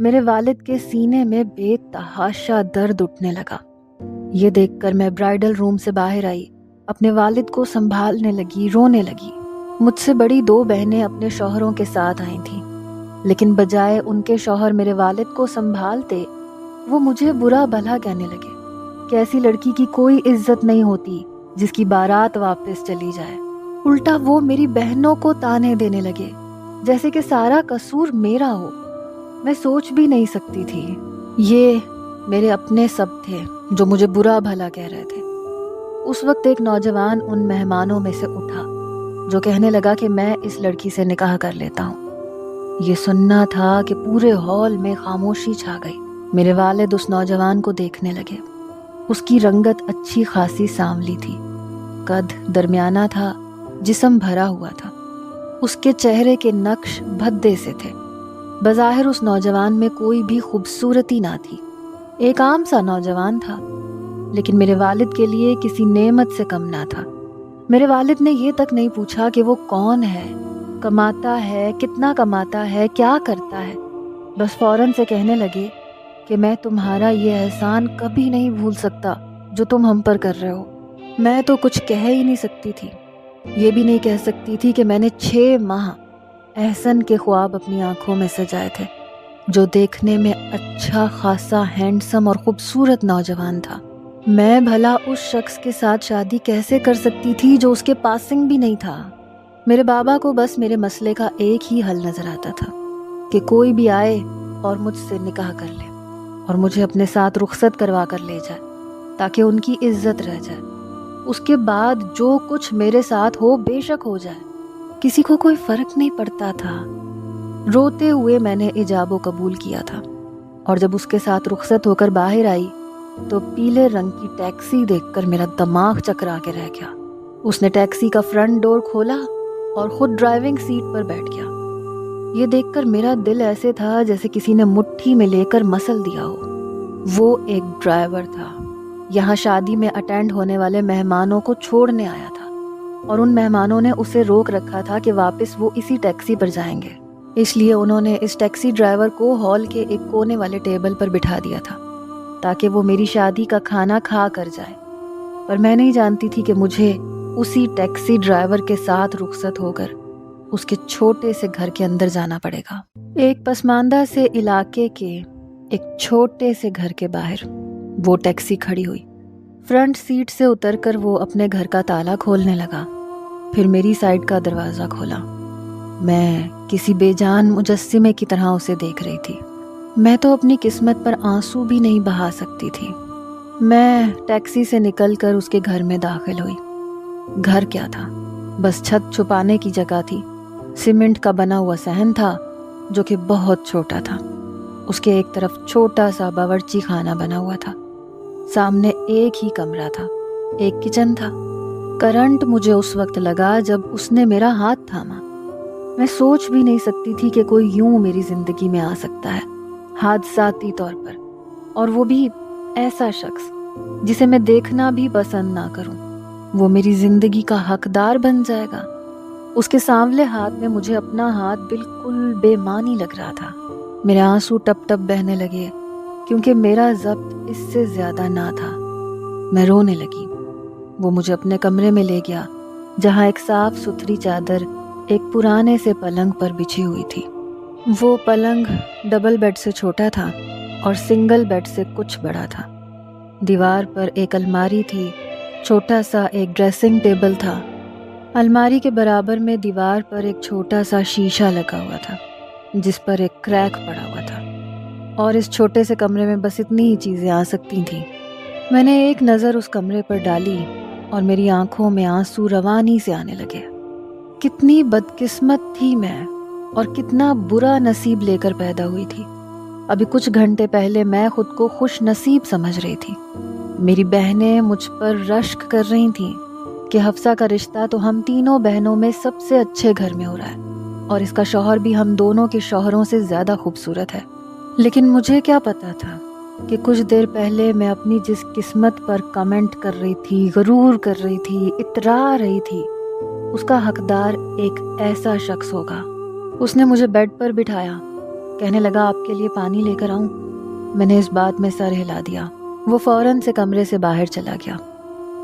میرے والد کے سینے میں بے تحاشا درد اٹھنے لگا۔ یہ دیکھ کر میں برائیڈل روم سے باہر آئی، اپنے والد کو سنبھالنے لگی، رونے لگی۔ مجھ سے بڑی 2 بہنیں اپنے شوہروں کے ساتھ آئی تھیں، لیکن بجائے ان کے شوہر میرے والد کو سنبھالتے، وہ مجھے برا بھلا کہنے لگے کہ ایسی لڑکی کی کوئی عزت نہیں ہوتی جس کی بارات واپس چلی جائے۔ الٹا وہ میری بہنوں کو تانے دینے لگے جیسے کہ سارا قصور میرا ہو۔ میں سوچ بھی نہیں سکتی تھی، یہ میرے اپنے سب تھے جو مجھے برا بھلا کہہ رہے تھے۔ اس وقت ایک نوجوان ان مہمانوں میں سے اٹھا جو کہنے لگا کہ میں اس لڑکی سے نکاح کر لیتا ہوں۔ یہ سننا تھا کہ پورے ہال میں خاموشی چھا گئی۔ میرے والد اس نوجوان کو دیکھنے لگے۔ اس کی رنگت اچھی خاصی سانولی تھی، قد درمیانہ تھا، جسم بھرا ہوا تھا۔ اس کے چہرے کے نقش بھدے سے تھے۔ بظاہر اس نوجوان میں کوئی بھی خوبصورتی نہ تھی، ایک عام سا نوجوان تھا، لیکن میرے والد کے لیے کسی نعمت سے کم نہ تھا۔ میرے والد نے یہ تک نہیں پوچھا کہ وہ کون ہے، کماتا ہے، کتنا کماتا ہے، کیا کرتا ہے۔ بس فوراً سے کہنے لگے کہ میں تمہارا یہ احسان کبھی نہیں بھول سکتا جو تم ہم پر کر رہے ہو۔ میں تو کچھ کہہ ہی نہیں سکتی تھی، یہ بھی نہیں کہہ سکتی تھی کہ میں نے 6 ماہ احسن کے خواب اپنی آنکھوں میں سجائے تھے، جو دیکھنے میں اچھا خاصا ہینڈسم اور خوبصورت نوجوان تھا۔ میں بھلا اس شخص کے ساتھ شادی کیسے کر سکتی تھی جو اس کے پاسنگ بھی نہیں تھا؟ میرے بابا کو بس میرے مسئلے کا ایک ہی حل نظر آتا تھا کہ کوئی بھی آئے اور مجھ سے نکاح کر لے اور مجھے اپنے ساتھ رخصت کروا کر لے جائے تاکہ ان کی عزت رہ جائے۔ اس کے بعد جو کچھ میرے ساتھ ہو بے شک ہو جائے، کسی کو کوئی فرق نہیں پڑتا تھا۔ روتے ہوئے میں نے ایجاب و قبول کیا تھا، اور جب اس کے ساتھ رخصت ہو کر باہر آئی تو پیلے رنگ کی ٹیکسی دیکھ کر میرا دماغ چکرا کے رہ گیا۔ اس نے ٹیکسی کا فرنٹ ڈور کھولا اور خود ڈرائیونگ سیٹ پر بیٹھ گیا۔ یہ دیکھ کر میرا دل ایسے تھا جیسے کسی نے مٹھی میں لے کر مسل دیا ہو۔ وہ ایک ڈرائیور تھا، یہاں شادی میں اٹینڈ ہونے والے مہمانوں کو چھوڑنے آیا تھا، اور ان مہمانوں نے اسے روک رکھا تھا کہ واپس وہ اسی ٹیکسی پر جائیں گے، اس لیے انہوں نے اس ٹیکسی ڈرائیور کو ہال کے ایک کونے والے ٹیبل پر بٹھا دیا تھا تاکہ وہ میری شادی کا کھانا کھا کر جائے۔ پر میں نہیں جانتی تھی کہ مجھے اسی ٹیکسی ڈرائیور کے ساتھ رخصت ہو کر اس کے چھوٹے سے گھر کے اندر جانا پڑے گا۔ ایک پسماندہ سے علاقے کے ایک چھوٹے سے گھر کے باہر وہ ٹیکسی کھڑی ہوئی۔ فرنٹ سیٹ سے اتر کر وہ اپنے گھر کا تالا کھولنے لگا، پھر میری سائیڈ کا دروازہ کھولا۔ میں کسی بے جان مجسمے کی طرح اسے دیکھ رہی تھی۔ میں تو اپنی قسمت پر آنسو بھی نہیں بہا سکتی تھی۔ میں ٹیکسی سے نکل کر اس کے گھر میں داخل ہوئی۔ گھر کیا تھا، بس چھت چھپانے کی جگہ تھی۔ سیمنٹ کا بنا ہوا صحن تھا جو کہ بہت چھوٹا تھا۔ اس کے ایک طرف چھوٹا سا باورچی خانہ بنا ہوا تھا، سامنے ایک ہی کمرہ تھا، ایک کچن تھا۔ کرنٹ مجھے اس وقت لگا جب اس نے میرا ہاتھ تھاما۔ میں سوچ بھی نہیں سکتی تھی کہ کوئی یوں میری زندگی میں آ سکتا ہے حادثاتی طور پر، اور وہ بھی ایسا شخص جسے میں دیکھنا بھی پسند نہ کروں، وہ میری زندگی کا حقدار بن جائے گا۔ اس کے سانولے ہاتھ میں مجھے اپنا ہاتھ بالکل بے معنی لگ رہا تھا۔ میرے آنسو ٹپ ٹپ بہنے لگے کیونکہ میرا ضبط اس سے زیادہ نہ تھا۔ میں رونے لگی۔ وہ مجھے اپنے کمرے میں لے گیا جہاں ایک صاف ستھری چادر ایک پرانے سے پلنگ پر بچھی ہوئی تھی۔ وہ پلنگ ڈبل بیڈ سے چھوٹا تھا اور سنگل بیڈ سے کچھ بڑا تھا۔ دیوار پر ایک الماری تھی، چھوٹا سا ایک ڈریسنگ ٹیبل تھا۔ الماری کے برابر میں دیوار پر ایک چھوٹا سا شیشہ لگا ہوا تھا جس پر ایک کریک پڑا ہوا تھا، اور اس چھوٹے سے کمرے میں بس اتنی ہی چیزیں آ سکتی تھیں۔ میں نے ایک نظر اس کمرے پر ڈالی اور میری آنکھوں میں آنسو روانی سے آنے لگے۔ کتنی بدقسمت تھی میں، اور کتنا برا نصیب لے کر پیدا ہوئی تھی۔ ابھی کچھ گھنٹے پہلے میں خود کو خوش نصیب سمجھ رہی تھی۔ میری بہنیں مجھ پر رشک کر رہی تھیں کہ حفصہ کا رشتہ تو ہم تینوں بہنوں میں سب سے اچھے گھر میں ہو رہا ہے، اور اس کا شوہر بھی ہم دونوں کے شوہروں سے زیادہ خوبصورت ہے۔ لیکن مجھے کیا پتا تھا کہ کچھ دیر پہلے میں اپنی جس قسمت پر کمنٹ کر رہی تھی، غرور کر رہی تھی، اترا رہی تھی، اس کا حقدار ایک ایسا شخص ہوگا۔ اس نے مجھے بیڈ پر بٹھایا، کہنے لگا آپ کے لیے پانی لے کر آؤں؟ میں نے اس بات میں سر ہلا دیا۔ وہ فوراً سے کمرے سے باہر چلا گیا۔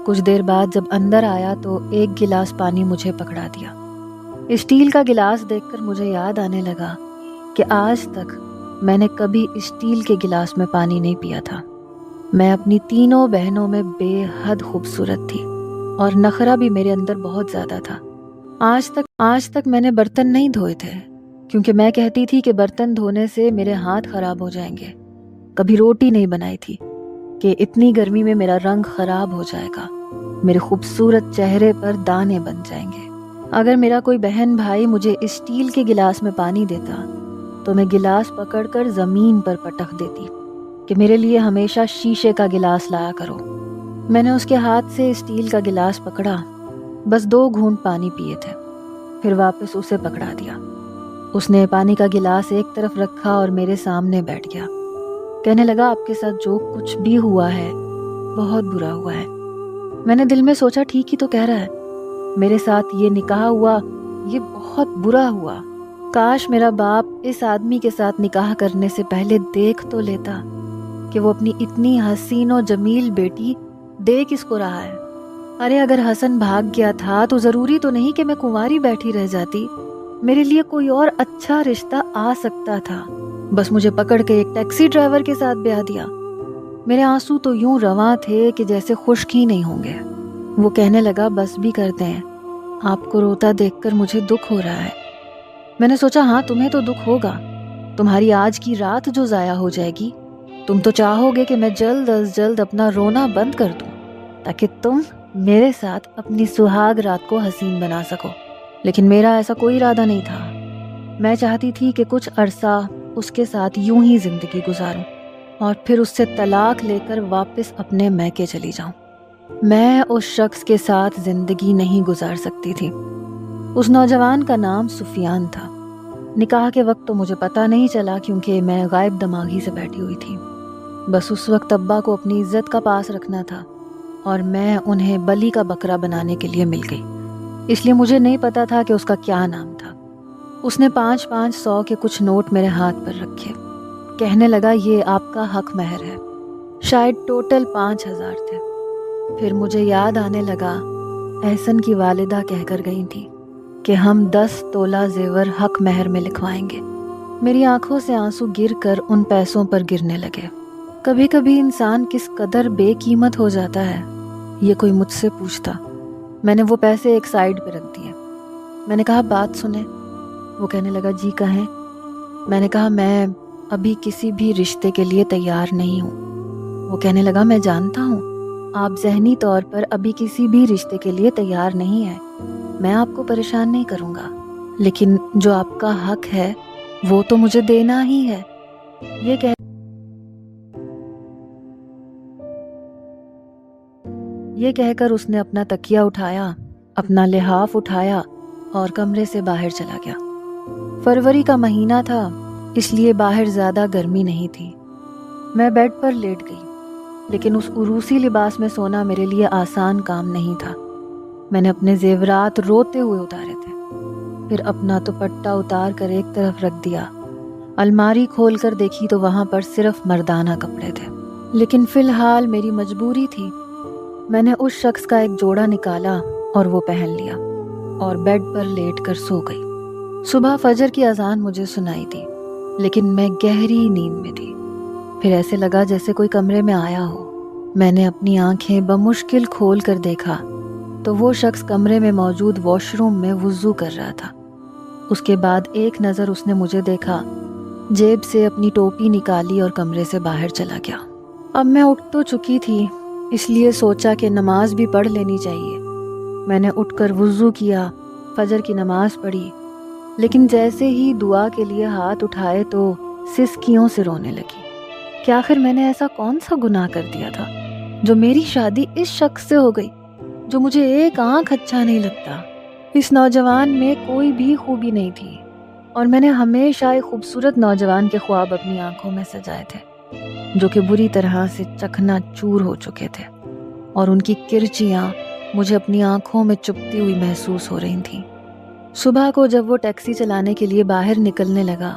کچھ دیر بعد جب اندر آیا تو ایک گلاس پانی مجھے پکڑا دیا۔ اسٹیل کا گلاس دیکھ کر مجھے یاد آنے لگا کہ آج تک میں نے کبھی اسٹیل کے گلاس میں پانی نہیں پیا تھا۔ میں اپنی تینوں بہنوں میں بے حد خوبصورت تھی اور نخرہ بھی میرے اندر بہت زیادہ تھا۔ آج تک میں نے برتن نہیں دھوئے تھے، کیونکہ میں کہتی تھی کہ برتن دھونے سے میرے ہاتھ خراب ہو جائیں گے۔ کبھی روٹی نہیں بنائی تھی کہ اتنی گرمی میں میرا رنگ خراب ہو جائے گا، میرے خوبصورت چہرے پر دانے بن جائیں گے۔ اگر میرا کوئی بہن بھائی مجھے اسٹیل کے گلاس میں پانی دیتا تو میں گلاس پکڑ کر زمین پر پٹک دیتی کہ میرے لیے ہمیشہ شیشے کا گلاس لایا کرو۔ میں نے اس کے ہاتھ سے اسٹیل کا گلاس پکڑا، بس 2 گھونٹ پانی پیے تھے، پھر واپس اسے پکڑا دیا۔ اس نے پانی کا گلاس ایک طرف رکھا اور میرے سامنے بیٹھ گیا۔ کہنے لگا آپ کے ساتھ جو کچھ بھی ہوا ہے بہت برا ہوا ہے۔ میں نے دل میں سوچا ٹھیک ہی تو کہہ رہا ہے، میرے ساتھ یہ نکاح ہوا یہ بہت برا ہوا۔ کاش میرا باپ اس آدمی کے ساتھ نکاح کرنے سے پہلے دیکھ تو لیتا کہ وہ اپنی اتنی حسین و جمیل بیٹی دے کس کو رہا ہے۔ ارے اگر حسن بھاگ گیا تھا تو ضروری تو نہیں کہ میں کنواری بیٹھی رہ جاتی، میرے لیے کوئی اور اچھا رشتہ آ سکتا تھا، بس مجھے پکڑ کے ایک ٹیکسی ڈرائیور کے ساتھ بیاہ دیا۔ میرے آنسو تو یوں رواں تھے کہ جیسے خشک ہی نہیں ہوں گے۔ وہ کہنے لگا بس بھی کرتے ہیں، آپ کو روتا دیکھ کر مجھے دکھ ہو رہا ہے۔ میں نے سوچا ہاں تمہیں تو دکھ ہوگا، تمہاری آج کی رات جو ضائع ہو جائے گی، تم تو چاہو گے کہ میں جلد از جلد اپنا رونا بند کر دوں تاکہ تم میرے ساتھ اپنی سہاگ رات کو حسین بنا سکو، لیکن میرا ایسا کوئی ارادہ نہیں تھا۔ میں چاہتی تھی کہ کچھ عرصہ اس کے ساتھ یوں ہی زندگی گزاروں اور پھر اس سے طلاق لے کر واپس اپنے میکے چلی جاؤں۔ میں اس شخص کے ساتھ زندگی نہیں گزار سکتی تھی۔ اس نوجوان کا نام سفیان تھا۔ نکاح کے وقت تو مجھے پتہ نہیں چلا کیونکہ میں غائب دماغی سے بیٹھی ہوئی تھی۔ بس اس وقت ابا کو اپنی عزت کا پاس رکھنا تھا اور میں انہیں بلی کا بکرا بنانے کے لیے مل گئی، اس لیے مجھے نہیں پتا تھا کہ اس کا کیا نام تھا۔ اس نے 500 کے کچھ نوٹ میرے ہاتھ پر رکھے، کہنے لگا یہ آپ کا حق مہر ہے۔ شاید ٹوٹل 5000 تھے۔ پھر مجھے یاد آنے لگا احسن کی والدہ کہہ کر گئی تھی کہ ہم 10 تولہ زیور حق مہر میں لکھوائیں گے۔ میری آنکھوں سے آنسو گر کر ان پیسوں پر گرنے لگے۔ کبھی کبھی انسان کس قدر بے قیمت ہو جاتا ہے یہ کوئی مجھ سے پوچھتا۔ میں نے وہ پیسے ایک سائیڈ پہ رکھ دیے۔ میں نے کہا بات سنیں۔ وہ کہنے لگا جی کہیں۔ میں نے کہا میں ابھی کسی بھی رشتے کے لیے تیار نہیں ہوں۔ وہ کہنے لگا میں جانتا ہوں آپ ذہنی طور پر ابھی کسی بھی رشتے کے لیے تیار نہیں ہیں، میں آپ کو پریشان نہیں کروں گا، لیکن جو آپ کا حق ہے وہ تو مجھے دینا ہی ہے۔ یہ کہہ کر اس نے اپنا تکیہ اٹھایا، اپنا لحاف اٹھایا اور کمرے سے باہر چلا گیا۔ فروری کا مہینہ تھا، اس لیے باہر زیادہ گرمی نہیں تھی۔ میں بیڈ پر لیٹ گئی، لیکن اس عروسی لباس میں سونا میرے لیے آسان کام نہیں تھا۔ میں نے اپنے زیورات روتے ہوئے اتارے تھے، پھر اپنا دوپٹہ اتار کر ایک طرف رکھ دیا۔ الماری کھول کر دیکھی تو وہاں پر صرف مردانہ کپڑے تھے، لیکن فی الحال میری مجبوری تھی۔ میں نے اس شخص کا ایک جوڑا نکالا اور وہ پہن لیا اور بیڈ پر لیٹ کر سو گئی۔ صبح فجر کی اذان مجھے سنائی دی، لیکن میں گہری نیند میں تھی۔ پھر ایسے لگا جیسے کوئی کمرے میں آیا ہو۔ میں نے اپنی آنکھیں بمشکل کھول کر دیکھا تو وہ شخص کمرے میں موجود واش روم میں وضو کر رہا تھا۔ اس کے بعد ایک نظر اس نے مجھے دیکھا، جیب سے اپنی ٹوپی نکالی اور کمرے سے باہر چلا گیا۔ اب میں اٹھ تو چکی تھی، اس لیے سوچا کہ نماز بھی پڑھ لینی چاہیے۔ میں نے اٹھ کر وضو کیا، فجر کی نماز پڑھی، لیکن جیسے ہی دعا کے لیے ہاتھ اٹھائے تو سسکیوں سے رونے لگی کہ آخر میں نے ایسا کون سا گناہ کر دیا تھا جو میری شادی اس شخص سے ہو گئی جو مجھے ایک آنکھ اچھا نہیں لگتا۔ اس نوجوان میں کوئی بھی خوبی نہیں تھی اور میں نے ہمیشہ ایک خوبصورت نوجوان کے خواب اپنی آنکھوں میں سجائے تھے جو کہ بری طرح سے چکنا چور ہو چکے تھے اور ان کی کرچیاں مجھے اپنی آنکھوں میں چپتی ہوئی محسوس ہو رہی تھیں۔ صبح کو جب وہ ٹیکسی چلانے کے لیے باہر نکلنے لگا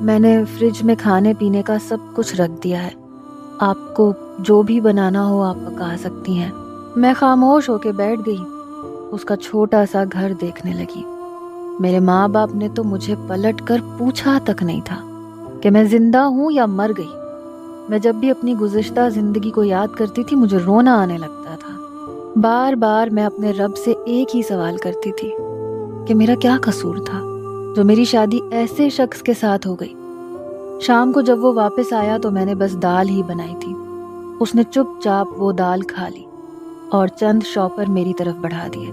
میں نے فریج میں کھانے پینے کا سب کچھ رکھ دیا ہے، آپ کو جو بھی بنانا ہو آپ پکا سکتی ہیں۔ میں خاموش ہو کے بیٹھ گئی، اس کا چھوٹا سا گھر دیکھنے لگی۔ میرے ماں باپ نے تو مجھے پلٹ کر پوچھا تک نہیں تھا کہ میں زندہ ہوں یا مر گئی۔ میں جب بھی اپنی گزشتہ زندگی کو یاد کرتی تھی مجھے رونا آنے لگتا تھا۔ بار بار میں اپنے رب سے ایک ہی سوال کرتی تھی کہ میرا کیا قصور تھا جو میری شادی ایسے شخص کے ساتھ ہو گئی۔ شام کو جب وہ واپس آیا تو میں نے بس دال ہی بنائی تھی۔ اس نے چپ چاپ وہ دال کھا لی اور چند شاپر میری طرف بڑھا دیے۔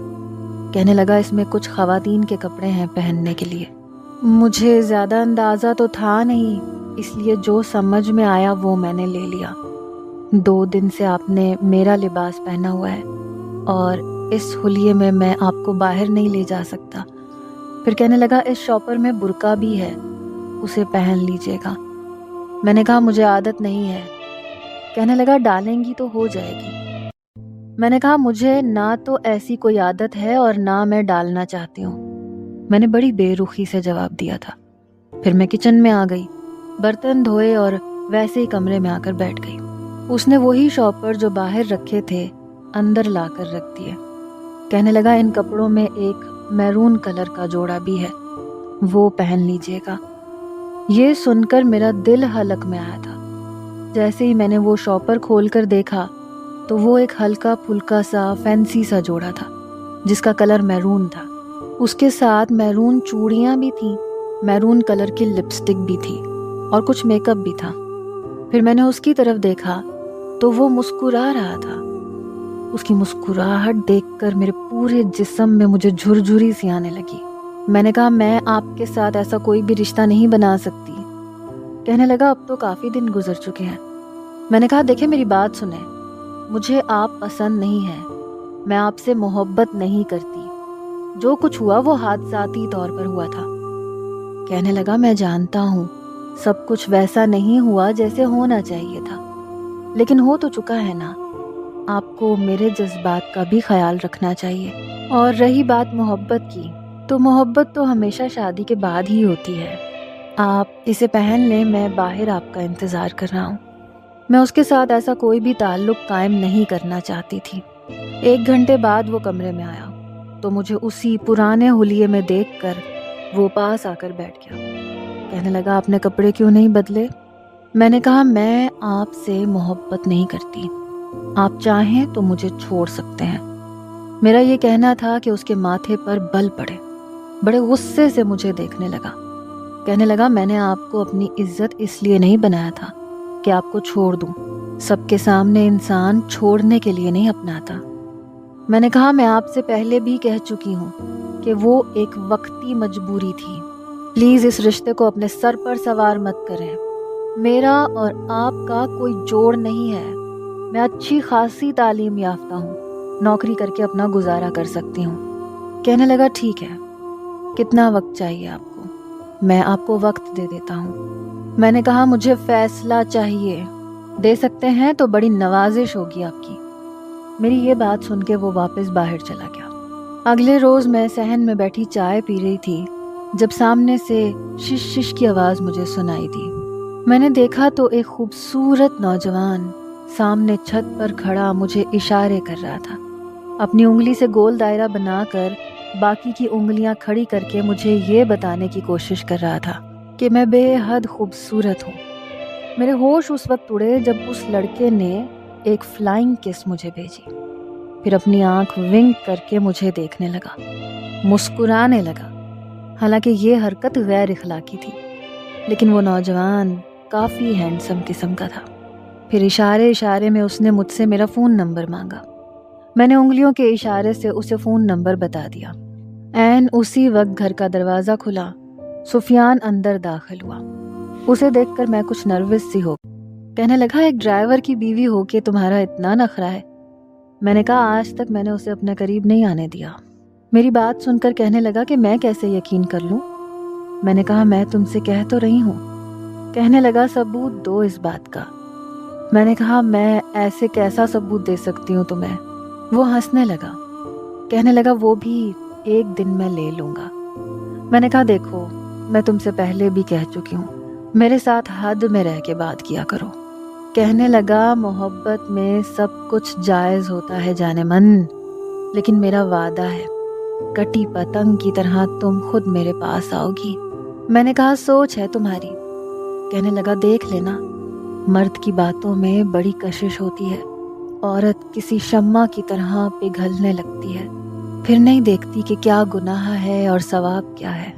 کہنے لگا اس میں کچھ خواتین کے کپڑے ہیں پہننے کے لیے۔ مجھے زیادہ اندازہ تو تھا نہیں، اس لیے جو سمجھ میں آیا وہ میں نے لے لیا۔ 2 دن سے آپ نے میرا لباس پہنا ہوا ہے اور اس حلیے میں آپ کو باہر نہیں لے جا سکتا۔ پھر کہنے لگا اس شاپر میں برقع بھی ہے، اسے پہن لیجیے گا۔ میں نے کہا مجھے عادت نہیں ہے۔ کہنے لگا ڈالیں گی تو ہو جائے گی۔ میں نے کہا مجھے نہ تو ایسی کوئی عادت ہے اور نہ میں ڈالنا چاہتی ہوں۔ میں نے بڑی بے رخی سے جواب دیا تھا۔ پھر میں کچن میں آ گئی، برتن دھوئے اور ویسے ہی کمرے میں آ کر بیٹھ گئی۔ اس نے وہی شاپر جو باہر رکھے تھے اندر لا کر رکھ دیے۔ کہنے لگا ان کپڑوں میں ایک میرون کلر کا جوڑا بھی ہے، وہ پہن لیجیے گا۔ یہ سن کر میرا دل حلق میں آیا تھا۔ جیسے ہی میں نے وہ شاپر کھول کر دیکھا تو وہ ایک ہلکا پھلکا سا فینسی سا جوڑا تھا جس کا کلر میرون تھا۔ اس کے ساتھ میرون چوڑیاں بھی تھیں، میرون کلر کی لپسٹک بھی تھی اور کچھ میک اپ بھی تھا۔ پھر میں نے اس کی طرف دیکھا تو وہ مسکرا رہا تھا۔ اس کی مسکراہٹ دیکھ کر میرے پورے جسم میں مجھے جھرجھری سی آنے لگی۔ میں نے کہا میں آپ کے ساتھ ایسا کوئی بھی رشتہ نہیں بنا سکتی۔ کہنے لگا اب تو کافی دن گزر چکے ہیں۔ میں نے کہا دیکھیں میری بات سنیں، مجھے آپ پسند نہیں ہیں، میں آپ سے محبت نہیں کرتی، جو کچھ ہوا وہ حادثاتی طور پر ہوا تھا۔ کہنے لگا میں جانتا ہوں سب کچھ ویسا نہیں ہوا جیسے ہونا چاہیے تھا، لیکن ہو تو چکا ہے نا، آپ کو میرے جذبات کا بھی خیال رکھنا چاہیے۔ اور رہی بات محبت کی، تو محبت تو ہمیشہ شادی کے بعد ہی ہوتی ہے۔ آپ اسے پہن لیں، میں باہر آپ کا انتظار کر رہا ہوں۔ میں اس کے ساتھ ایسا کوئی بھی تعلق قائم نہیں کرنا چاہتی تھی۔ 1 گھنٹے بعد وہ کمرے میں آیا تو مجھے اسی پرانے حلیے میں دیکھ کر وہ پاس آ کر بیٹھ گیا۔ کہنے لگا آپ نے کپڑے کیوں نہیں بدلے؟ میں نے کہا میں آپ سے محبت نہیں کرتی، آپ چاہیں تو مجھے چھوڑ سکتے ہیں۔ میرا یہ کہنا تھا کہ اس کے ماتھے پر بل پڑے۔ بڑے غصے سے مجھے دیکھنے لگا۔ کہنے لگا میں نے آپ کو اپنی عزت اس لیے نہیں بنایا تھا کہ آپ کو چھوڑ دوں، سب کے سامنے انسان چھوڑنے کے لیے نہیں اپناتا۔ میں نے کہا میں آپ سے پہلے بھی کہہ چکی ہوں کہ وہ ایک وقتی مجبوری تھی، پلیز اس رشتے کو اپنے سر پر سوار مت کریں۔ میرا اور آپ کا کوئی جوڑ نہیں ہے، میں اچھی خاصی تعلیم یافتہ ہوں، نوکری کر کے اپنا گزارا کر سکتی ہوں۔ کہنے لگا ٹھیک ہے، کتنا وقت چاہیے آپ کو؟ میں آپ کو وقت دے دیتا ہوں۔ میں نے کہا مجھے فیصلہ چاہیے، دے سکتے ہیں تو بڑی نوازش ہوگی آپ کی۔ میری یہ بات سن کے وہ واپس باہر چلا گیا۔ اگلے روز میں صحن میں بیٹھی چائے پی رہی تھی جب سامنے سے شش شش کی آواز مجھے سنائی دی۔ میں نے دیکھا تو ایک خوبصورت نوجوان سامنے چھت پر کھڑا مجھے اشارے کر رہا تھا، اپنی انگلی سے گول دائرہ بنا کر باقی کی انگلیاں کھڑی کر کے مجھے یہ بتانے کی کوشش کر رہا تھا کہ میں بے حد خوبصورت ہوں۔ میرے ہوش اس وقت اڑے جب اس لڑکے نے ایک فلائنگ کس مجھے بھیجی، پھر اپنی آنکھ ونک کر کے مجھے دیکھنے لگا، مسکرانے لگا۔ حالانکہ یہ حرکت غیر اخلاقی تھی، لیکن وہ نوجوان کافی ہینڈسم قسم کا تھا۔ پھر اشارے اشارے میں اس نے مجھ سے میرا فون نمبر مانگا۔ میں نے انگلیوں کے اشارے سے اسے فون نمبر بتا دیا۔ عین اسی وقت گھر کا دروازہ کھلا، سفیان اندر داخل ہوا۔ اسے دیکھ کر میں کچھ نروس سی ہو کہنے لگا ایک ڈرائیور کی بیوی ہو کے تمہارا اتنا نخرا ہے۔ میں نے کہا آج تک میں نے اسے اپنے قریب نہیں آنے دیا۔ میری بات سن کر کہنے لگا کہ میں کیسے یقین کر لوں؟ میں نے کہا میں تم سے کہہ تو رہی ہوں۔ کہنے لگا ثبوت دو اس بات کا۔ میں نے کہا میں ایسے کیسا ثبوت دے سکتی ہوں تمہیں؟ وہ ہنسنے لگا، کہنے لگا وہ بھی ایک دن میں لے لوں گا۔ میں نے کہا دیکھو میں تم سے پہلے بھی کہہ چکی ہوں، میرے ساتھ حد میں رہ کے بات کیا کرو۔ کہنے لگا محبت میں سب کچھ جائز ہوتا ہے جانے من، لیکن میرا وعدہ ہے کٹی پتنگ کی طرح تم خود میرے پاس آؤ گی۔ میں نے کہا سوچ ہے تمہاری۔ کہنے لگا دیکھ لینا، مرد کی باتوں میں بڑی کشش ہوتی ہے، عورت کسی شمع کی طرح پگھلنے لگتی ہے، پھر نہیں دیکھتی کہ کیا گناہ ہے اور ثواب کیا ہے۔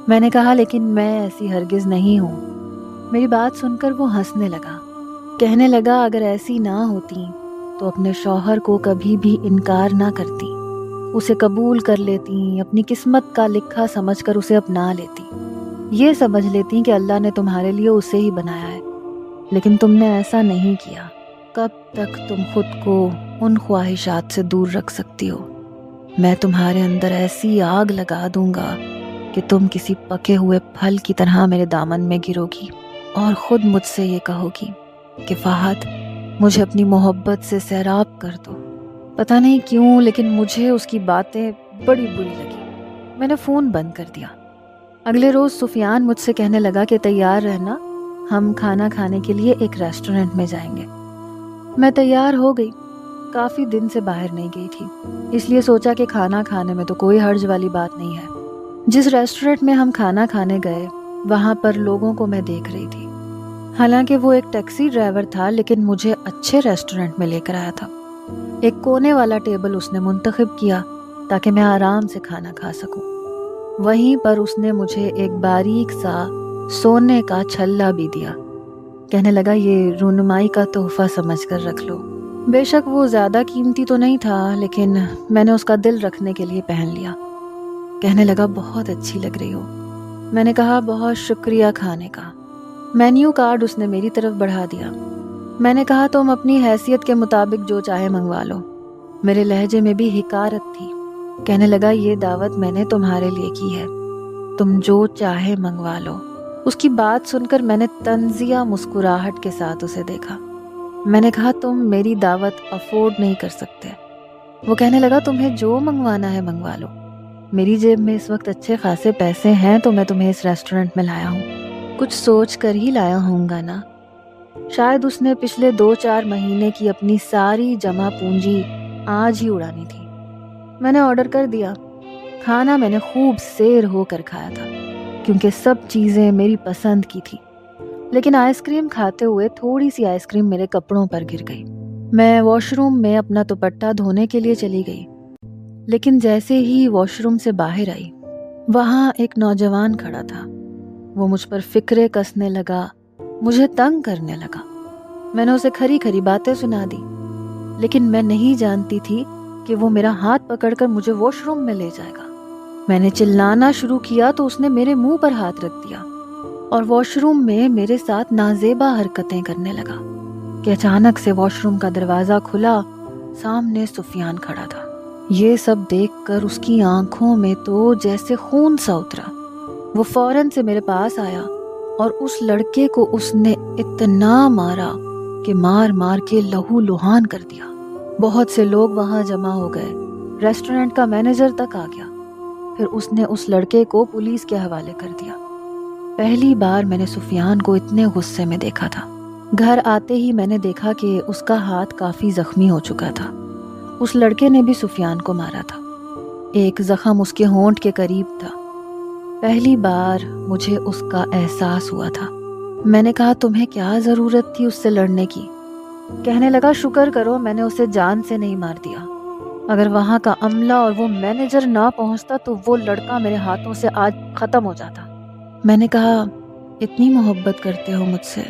میں نے کہا لیکن میں ایسی ہرگز نہیں ہوں۔ میری بات سن کر وہ ہنسنے لگا، کہنے لگا اگر ایسی نہ ہوتی تو اپنے شوہر کو کبھی بھی انکار نہ کرتی، اسے قبول کر لیتی، اپنی قسمت کا لکھا سمجھ کر اسے اپنا لیتی، یہ سمجھ لیتی کہ اللہ نے تمہارے لیے اسے ہی بنایا ہے، لیکن تم نے ایسا نہیں کیا۔ کب تک تم خود کو ان خواہشات سے دور رکھ سکتی ہو؟ میں تمہارے اندر ایسی آگ لگا دوں گا کہ تم کسی پکے ہوئے پھل کی طرح میرے دامن میں گرو گی اور خود مجھ سے یہ کہو گی کہ فہد مجھے اپنی محبت سے سیراب کر دو۔ پتہ نہیں کیوں لیکن مجھے اس کی باتیں بڑی بری لگی۔ میں نے فون بند کر دیا۔ اگلے روز سفیان مجھ سے کہنے لگا کہ تیار رہنا، ہم کھانا کھانے کے لیے ایک ریسٹورنٹ میں جائیں گے۔ میں تیار ہو گئی، کافی دن سے باہر نہیں گئی تھی، اس لیے سوچا کہ کھانا کھانے میں تو کوئی حرج والی بات نہیں ہے۔ جس ریسٹورنٹ میں ہم کھانا کھانے گئے وہاں پر لوگوں کو میں دیکھ رہی تھی، حالانکہ وہ ایک ٹیکسی ڈرائیور تھا لیکن مجھے اچھے ریسٹورنٹ میں لے کر آیا تھا۔ ایک کونے والا ٹیبل اس نے منتخب کیا تاکہ میں آرام سے کھانا کھا سکوں۔ وہیں پر اس نے مجھے ایک باریک سا سونے کا چھلا بھی دیا، کہنے لگا یہ رونمائی کا تحفہ سمجھ کر رکھ لو۔ بے شک وہ زیادہ قیمتی تو نہیں تھا لیکن میں نے اس کا دل رکھنے کے لیے پہن لیا۔ کہنے لگا بہت اچھی لگ رہی ہو۔ میں نے کہا بہت شکریہ کھانے کا۔ مینیو کارڈ اس نے میری طرف بڑھا دیا۔ میں نے کہا تم اپنی حیثیت کے مطابق جو چاہے منگوا لو۔ میرے لہجے میں بھی حکارت تھی۔ کہنے لگا یہ دعوت میں نے تمہارے لیے کی ہے، تم جو چاہے منگوا لو۔ اس کی بات سن کر میں نے طنزیہ مسکراہٹ کے ساتھ اسے دیکھا۔ میں نے کہا تم میری دعوت افورڈ نہیں کر سکتے۔ وہ کہنے لگا تمہیں جو منگوانا ہے منگوا لو، میری جیب میں اس وقت اچھے خاصے پیسے ہیں تو میں تمہیں اس ریسٹورنٹ میں لایا ہوں، کچھ سوچ کر ہی لایا ہوں گا نا۔ شاید اس نے پچھلے 2-4 مہینے کی اپنی ساری جمع پونجی آج ہی اڑانی تھی۔ میں نے آرڈر کر دیا۔ کھانا میں نے خوب سیر ہو کر کھایا تھا کیونکہ سب چیزیں میری پسند کی تھی، لیکن آئس کریم کھاتے ہوئے تھوڑی سی آئس کریم میرے کپڑوں پر گر گئی۔ میں واش روم میں اپنا دوپٹہ دھونے کے لیے چلی گئی، لیکن جیسے ہی واش روم سے باہر آئی وہاں ایک نوجوان کھڑا تھا۔ وہ مجھ پر فکرے کسنے لگا، مجھے تنگ کرنے لگا۔ میں نے اسے کھری کھری باتیں سنا دی، لیکن میں نہیں جانتی تھی کہ وہ میرا ہاتھ پکڑ کر مجھے واش روم میں لے جائے گا۔ میں نے چلانا شروع کیا تو اس نے میرے منہ پر ہاتھ رکھ دیا اور واش روم میں میرے ساتھ نازیبا حرکتیں کرنے لگا کہ اچانک سے واش روم کا دروازہ کھلا، سامنے سفیان کھڑا تھا۔ یہ سب دیکھ کر اس کی آنکھوں میں تو جیسے خون سا اترا۔ وہ فوراً سے میرے پاس آیا اور اس لڑکے کو اس نے اتنا مارا کہ مار مار کے لہو لہان کر دیا۔ بہت سے لوگ وہاں جمع ہو گئے، ریسٹورنٹ کا مینیجر تک آ گیا۔ پھر اس نے اس لڑکے کو پولیس کے حوالے کر دیا۔ پہلی بار میں نے سفیان کو اتنے غصے میں دیکھا تھا۔ گھر آتے ہی میں نے دیکھا کہ اس کا ہاتھ کافی زخمی ہو چکا تھا۔ اس لڑکے نے بھی سفیان کو مارا تھا، ایک زخم اس کے ہونٹ کے قریب تھا۔ پہلی بار مجھے اس کا احساس ہوا تھا۔ میں نے کہا تمہیں کیا ضرورت تھی اس سے لڑنے کی؟ کہنے لگا شکر کرو میں نے اسے جان سے نہیں مار دیا، اگر وہاں کا عملہ اور وہ مینیجر نہ پہنچتا تو وہ لڑکا میرے ہاتھوں سے آج ختم ہو جاتا۔ میں نے کہا اتنی محبت کرتے ہو مجھ سے؟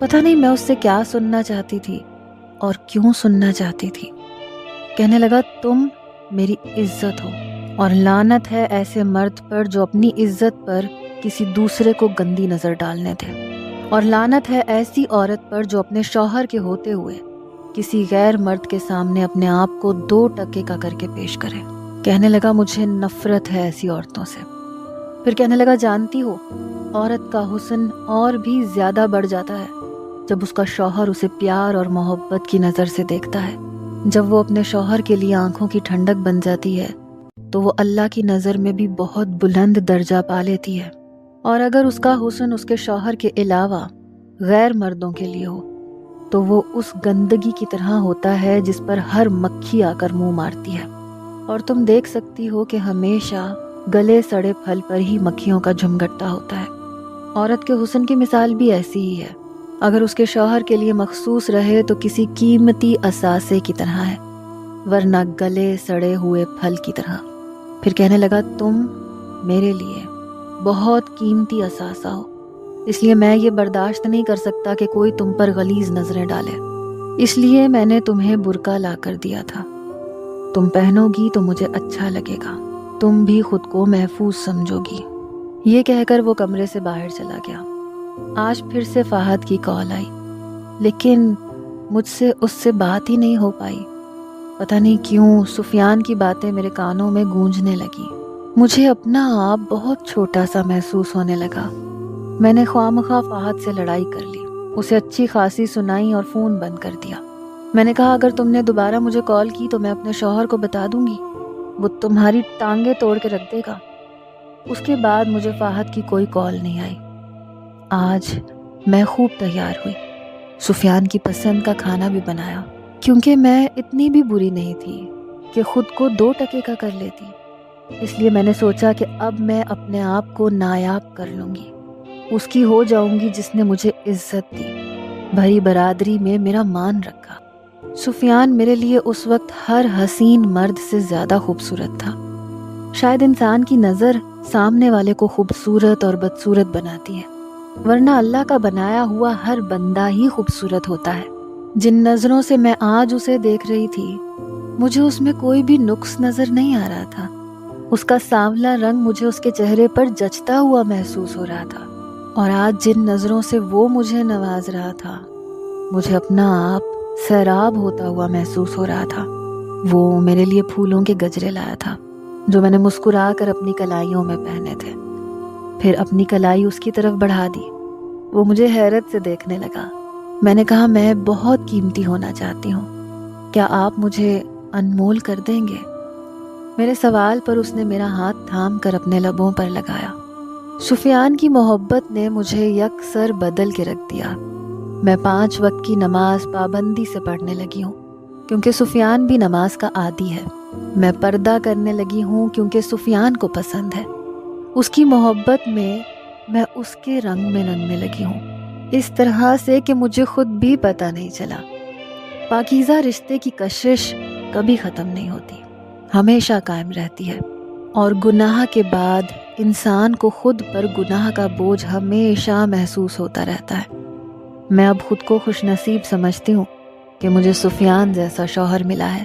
پتہ نہیں میں اس سے کیا سننا چاہتی تھی اور کیوں سننا چاہتی تھی۔ کہنے لگا تم میری عزت ہو اور لعنت ہے ایسے مرد پر جو اپنی عزت پر کسی دوسرے کو گندی نظر ڈالنے دے، اور لعنت ہے ایسی عورت پر جو اپنے شوہر کے ہوتے ہوئے کسی غیر مرد کے سامنے اپنے آپ کو 2 ٹکے کا کر کے پیش کرے۔ کہنے لگا مجھے نفرت ہے ایسی عورتوں سے۔ پھر کہنے لگا جانتی ہو عورت کا حسن اور بھی زیادہ بڑھ جاتا ہے جب اس کا شوہر اسے پیار اور محبت کی نظر سے دیکھتا ہے۔ جب وہ اپنے شوہر کے لیے آنکھوں کی ٹھنڈک بن جاتی ہے تو وہ اللہ کی نظر میں بھی بہت بلند درجہ پا لیتی ہے۔ اور اگر اس کا حسن اس کے شوہر کے علاوہ غیر مردوں کے لیے ہو تو وہ اس گندگی کی طرح ہوتا ہے جس پر ہر مکھی آ کر منہ مارتی ہے، اور تم دیکھ سکتی ہو کہ ہمیشہ گلے سڑے پھل پر ہی مکھیوں کا جھمگٹا ہوتا ہے۔ عورت کے حسن کی مثال بھی ایسی ہی ہے، اگر اس کے شوہر کے لیے مخصوص رہے تو کسی قیمتی اثاثے کی طرح ہے، ورنہ گلے سڑے ہوئے پھل کی طرح۔ پھر کہنے لگا، تم میرے لیے بہت قیمتی اثاثہ ہو، اس لیے میں یہ برداشت نہیں کر سکتا کہ کوئی تم پر غلیظ نظریں ڈالے، اس لیے میں نے تمہیں برقع لا کر دیا تھا، تم پہنو گی تو مجھے اچھا لگے گا، تم بھی خود کو محفوظ سمجھو گی۔ یہ کہہ کر وہ کمرے سے باہر چلا گیا۔ آج پھر سے فہد کی کال آئی، لیکن مجھ سے اس سے بات ہی نہیں ہو پائی۔ پتہ نہیں کیوں سفیان کی باتیں میرے کانوں میں گونجنے لگی۔ مجھے اپنا آپ بہت چھوٹا سا محسوس ہونے لگا۔ میں نے خواہ فہد سے لڑائی کر لی، اسے اچھی خاصی سنائی اور فون بند کر دیا۔ میں نے کہا، اگر تم نے دوبارہ مجھے کال کی تو میں اپنے شوہر کو بتا دوں گی، وہ تمہاری ٹانگیں توڑ کے رکھ دے گا۔ اس کے بعد مجھے فہد کی کوئی کال نہیں آئی۔ آج میں خوب تیار ہوئی، سفیان کی پسند کا کھانا بھی بنایا، کیونکہ میں اتنی بھی بری نہیں تھی کہ خود کو 2 ٹکے کا کر لیتی۔ اس لیے میں نے سوچا کہ اب میں اپنے آپ کو نایاب کر لوں گی، اس کی ہو جاؤں گی جس نے مجھے عزت دی، بھری برادری میں میرا مان رکھا۔ سفیان میرے لیے اس وقت ہر حسین مرد سے زیادہ خوبصورت تھا۔ شاید انسان کی نظر سامنے والے کو خوبصورت اور بدصورت بناتی ہے، ورنہ اللہ کا بنایا ہوا ہر بندہ ہی خوبصورت ہوتا ہے۔ جن نظروں سے میں آج اسے دیکھ رہی تھی، مجھے اس میں کوئی بھی نقص نظر نہیں آ رہا تھا۔ اس کا سانولا رنگ مجھے اس کے چہرے پر جچتا ہوا محسوس ہو رہا تھا، اور آج جن نظروں سے وہ مجھے نواز رہا تھا، مجھے اپنا آپ سیراب ہوتا ہوا محسوس ہو رہا تھا۔ وہ میرے لیے پھولوں کے گجرے لایا تھا جو میں نے مسکرا کر اپنی کلائیوں میں پہنے تھے، پھر اپنی کلائی اس کی طرف بڑھا دی۔ وہ مجھے حیرت سے دیکھنے لگا۔ میں نے کہا، میں بہت قیمتی ہونا چاہتی ہوں، کیا آپ مجھے انمول کر دیں گے؟ میرے سوال پر اس نے میرا ہاتھ تھام کر اپنے لبوں پر لگایا۔ سفیان کی محبت نے مجھے یکسر بدل کے رکھ دیا۔ میں 5 وقت کی نماز پابندی سے پڑھنے لگی ہوں کیونکہ سفیان بھی نماز کا عادی ہے۔ میں پردہ کرنے لگی ہوں کیونکہ سفیان کو پسند ہے۔ اس کی محبت میں اس کے رنگ میں رنگنے لگی ہوں، اس طرح سے کہ مجھے خود بھی پتہ نہیں چلا۔ پاکیزہ رشتے کی کشش کبھی ختم نہیں ہوتی، ہمیشہ قائم رہتی ہے، اور گناہ کے بعد انسان کو خود پر گناہ کا بوجھ ہمیشہ محسوس ہوتا رہتا ہے۔ میں اب خود کو خوش نصیب سمجھتی ہوں کہ مجھے سفیان جیسا شوہر ملا ہے۔